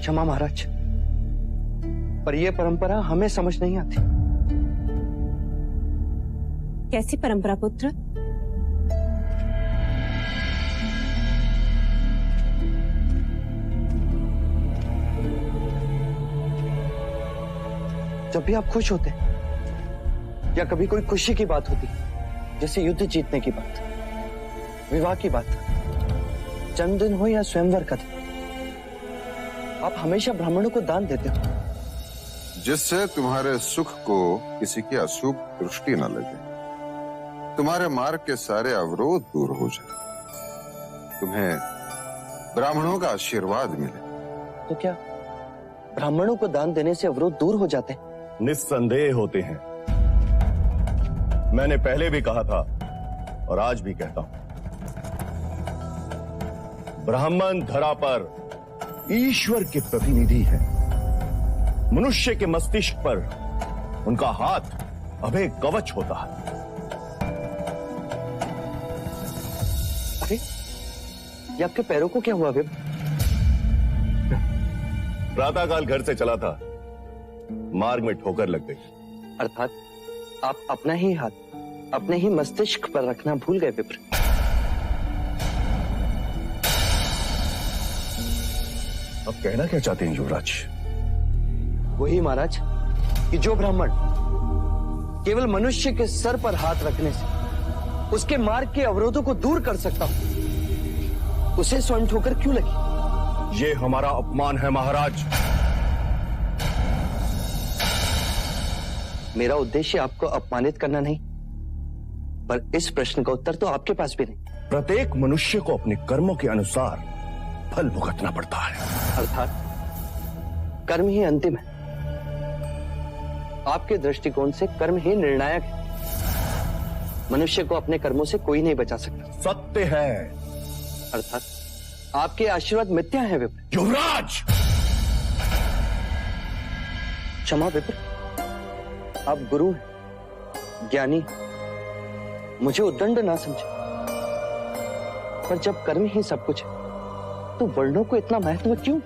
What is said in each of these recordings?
क्षमा महाराज, पर यह परंपरा हमें समझ नहीं आती। कैसी परंपरा पुत्र? जब भी आप खुश होते या कभी कोई खुशी की बात होती, जैसे युद्ध जीतने की बात, विवाह की बात, जन्मदिन हो या स्वयंवर का दिन, आप हमेशा ब्राह्मणों को दान देते हो, जिससे तुम्हारे सुख को किसी की अशुभ दृष्टि न लगे, तुम्हारे मार्ग के सारे अवरोध दूर हो जाए, तुम्हें ब्राह्मणों का आशीर्वाद मिले। तो क्या ब्राह्मणों को दान देने से अवरोध दूर हो जाते हैं? निस्संदेह होते हैं। मैंने पहले भी कहा था और आज भी कहता हूं, ब्राह्मण धरा पर ईश्वर के प्रतिनिधि है। मनुष्य के मस्तिष्क पर उनका हाथ अभय कवच होता है। अरे, ये आपके पैरों को क्या हुआ विप्र? प्रातःकाल घर से चला था, मार्ग में ठोकर लग गई। अर्थात आप अपना ही हाथ अपने ही मस्तिष्क पर रखना भूल गए विप्र। अब कहना क्या चाहते हैं युवराज? वही महाराज कि जो ब्राह्मण केवल मनुष्य के सर पर हाथ रखने से उसके मार्ग के अवरोधों को दूर कर सकता हो, उसे स्वयं ठोकर क्यों लगी? ये हमारा अपमान है महाराज। मेरा उद्देश्य आपको अपमानित करना नहीं, पर इस प्रश्न का उत्तर तो आपके पास भी नहीं। प्रत्येक मनुष्य को अपने कर्मों के अनुसार फल भुगतना पड़ता है। अर्थात कर्म ही अंतिम है। आपके दृष्टिकोण से कर्म ही निर्णायक है। मनुष्य को अपने कर्मों से कोई नहीं बचा सकता। सत्य है। अर्थात आपके आशीर्वाद मिथ्या है विप्र। युवराज! क्षमा विप्र, आप गुरु हैं, ज्ञानी, मुझे उद्दंड ना समझे, पर जब कर्म ही सब कुछ है तो वर्णों को इतना महत्व क्यों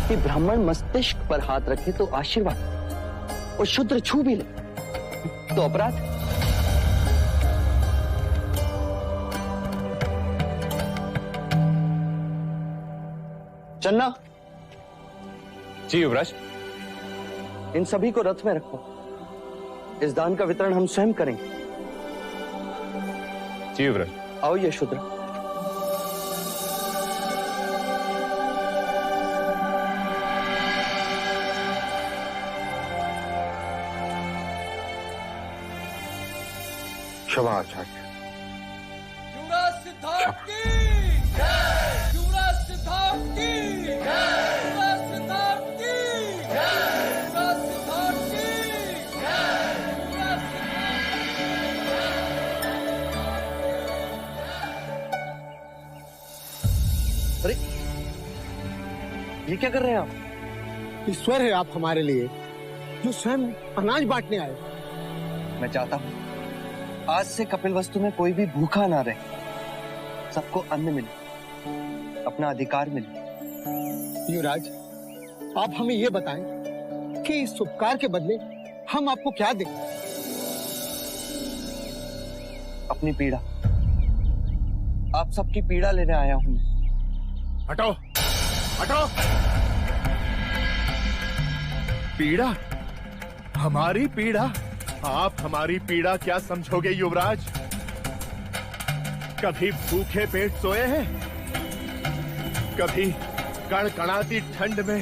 कि ब्राह्मण मस्तिष्क पर हाथ रखे तो आशीर्वाद और शूद्र छू भी ले तो अपराध? चन्ना। जी युवराज। इन सभी को रथ में रखो, इस दान का वितरण हम स्वयं करेंगे। जी युवराज। आओ यशोधरा। क्षमा आचार्य। युवराज सिद्धार्थ की जय! युवराज सिद्धार्थ की जय! युवराज सिद्धार्थ की जय! युवराज सिद्धार्थ की जय! युवराज अरे, ये क्या कर रहे हैं आप? ईश्वर है आप हमारे लिए, जो स्वयं अनाज बांटने आए। मैं चाहता हूं आज से कपिलवस्तु में कोई भी भूखा ना रहे, सबको अन्न मिले, अपना अधिकार मिले। युवराज, आप हमें ये बताएं कि इस उपकार के बदले हम आपको क्या दें? अपनी पीड़ा, आप सबकी पीड़ा लेने आया हूं मैं। हटो, हटो! पीड़ा? हमारी पीड़ा? आप हमारी पीड़ा क्या समझोगे युवराज? कभी भूखे पेट सोए हैं? कभी कड़कड़ाती ठंड में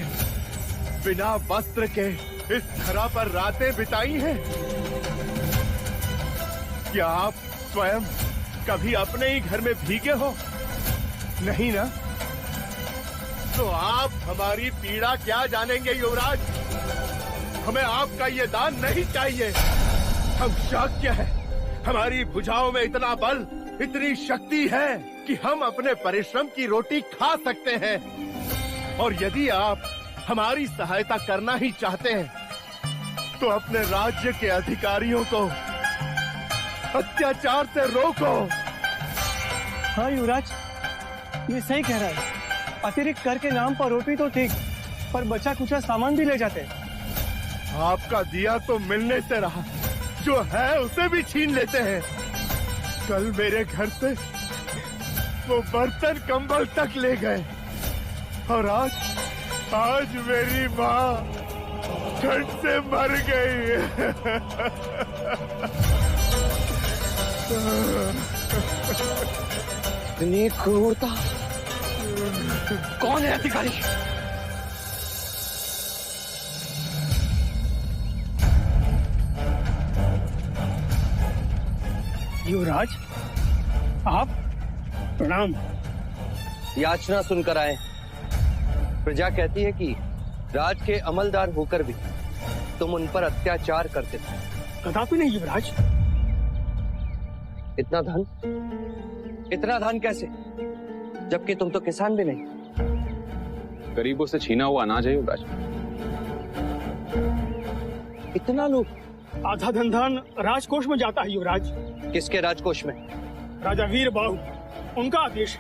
बिना वस्त्र के इस धरा पर रातें बिताई हैं? क्या आप स्वयं कभी अपने ही घर में भीगे हो? नहीं ना? तो आप हमारी पीड़ा क्या जानेंगे युवराज? हमें आपका ये दान नहीं चाहिए। हम शाक्य हैं, हमारी भुजाओं में इतना बल, इतनी शक्ति है कि हम अपने परिश्रम की रोटी खा सकते हैं। और यदि आप हमारी सहायता करना ही चाहते हैं तो अपने राज्य के अधिकारियों को अत्याचार से रोको। हाँ युवराज, ये सही कह रहा है। अतिरिक्त कर के नाम पर रोटी तो ठीक, पर बचा कुछ सामान भी ले जाते। आपका दिया तो मिलने से रहा, जो है उसे भी छीन लेते हैं। कल मेरे घर से वो बर्तन कंबल तक ले गए, और आज मेरी माँ ठंड से मर गई। इतनी क्रूरता! कौन है अधिकारी? युवराज, आप प्रणाम। याचना सुनकर आए। प्रजा कहती है कि राज के अमलदार होकर भी तुम उन पर अत्याचार करते थे। कदापि नहीं युवराज। इतना धन? इतना धन कैसे, जबकि तुम तो किसान भी नहीं। गरीबों से छीना हुआ अनाज है युवराज। इतना लूट? आधा धन राजकोष में जाता है युवराज। किसके राजकोष में? राजा वीर बाहु, उनका आदेश।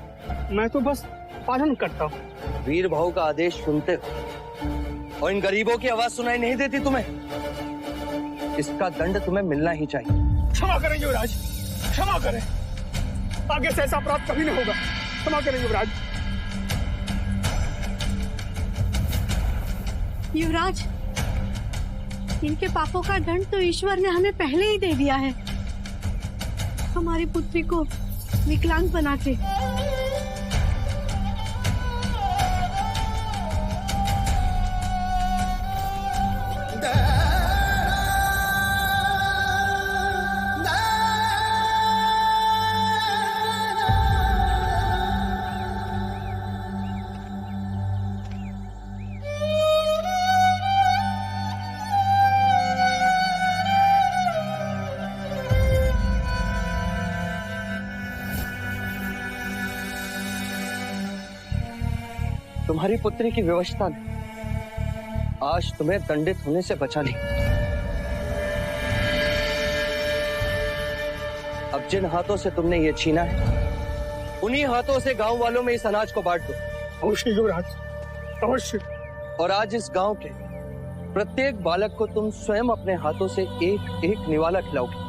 मैं तो बस पालन करता हूँ। वीर भाऊ का आदेश सुनते हो और इन गरीबों की आवाज सुनाई नहीं देती तुम्हें? इसका दंड तुम्हें मिलना ही चाहिए। क्षमा करें युवराज, क्षमा करें। आगे से ऐसा अपराध कभी नहीं होगा। क्षमा करें युवराज। युवराज, इनके पापों का दंड तो ईश्वर ने हमें पहले ही दे दिया है, हमारी पुत्री को विकलांग बना के। तुम्हारी पुत्री की विवशता ने आज तुम्हें दंडित होने से बचा नहीं। अब जिन हाथों से तुमने ये छीना है, उन्हीं हाथों से गांव वालों में इस अनाज को बांट दो। अवश्य युवराज, अवश्य। और आज इस गांव के प्रत्येक बालक को तुम स्वयं अपने हाथों से एक एक निवाला खिलाओगे।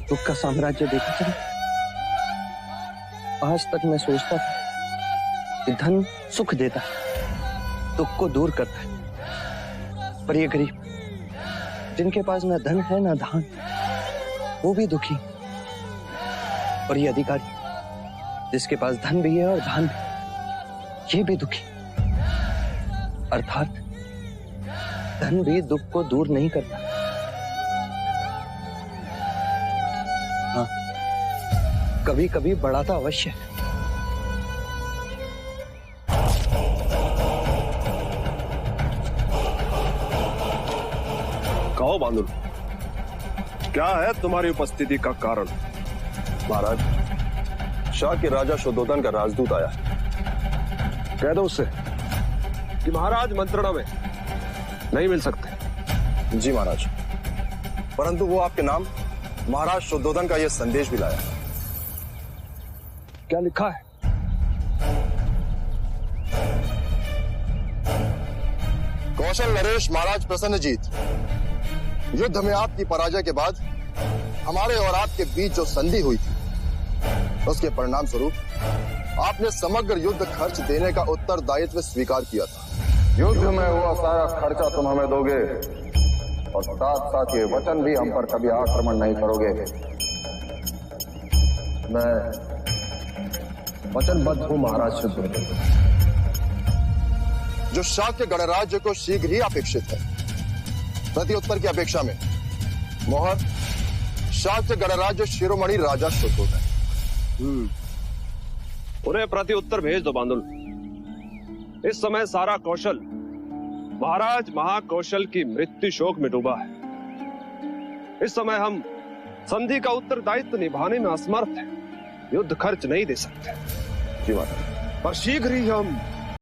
दुख का साम्राज्य देखा था। आज तक मैं सोचता था कि धन सुख देता है, दुख को दूर करता है, पर ये गरीब जिनके पास ना धन है ना धान, वो भी दुखी। और ये अधिकारी जिसके पास धन भी है और धान भी, ये भी दुखी। अर्थात धन भी दुख को दूर नहीं करता। कभी कभी बढ़ाता अवश्य है। कहो बांदुल, क्या है तुम्हारी उपस्थिति का कारण? महाराज, शाह के राजा शुद्धोधन का राजदूत आया। कह दो उससे कि महाराज मंत्रणा में नहीं मिल सकते। जी महाराज, परंतु वो आपके नाम महाराज शुद्धोधन का यह संदेश भी लाया। क्या लिखा है? कौशल नरेश महाराज प्रसन्नजीत, युद्ध में आपकी पराजय के बाद हमारे और आपके बीच जो संधि हुई थी, उसके परिणाम स्वरूप आपने समग्र युद्ध खर्च देने का उत्तरदायित्व स्वीकार किया था। युद्ध में हुआ सारा खर्चा तुम हमें दोगे और साथ साथ ये वचन भी हम पर कभी आक्रमण नहीं करोगे। मैं वचनबद्ध हूं महाराज शुद्धोधन। जो शाक्य गणराज्य को शीघ्र ही अपेक्षित है, प्रत्युत्तर की अपेक्षा में मोहर शाक्य गणराज्य शिरोमणि राजा शुद्धोधन। उन्हें प्रत्युत्तर भेज दो बांदुल। इस समय सारा कौशल महाराज महाकौशल की मृत्यु शोक में डूबा है। इस समय हम संधि का उत्तरदायित्व निभाने में असमर्थ हैं, युद्ध खर्च नहीं दे सकते। जी महाराज। पर शीघ्र ही हम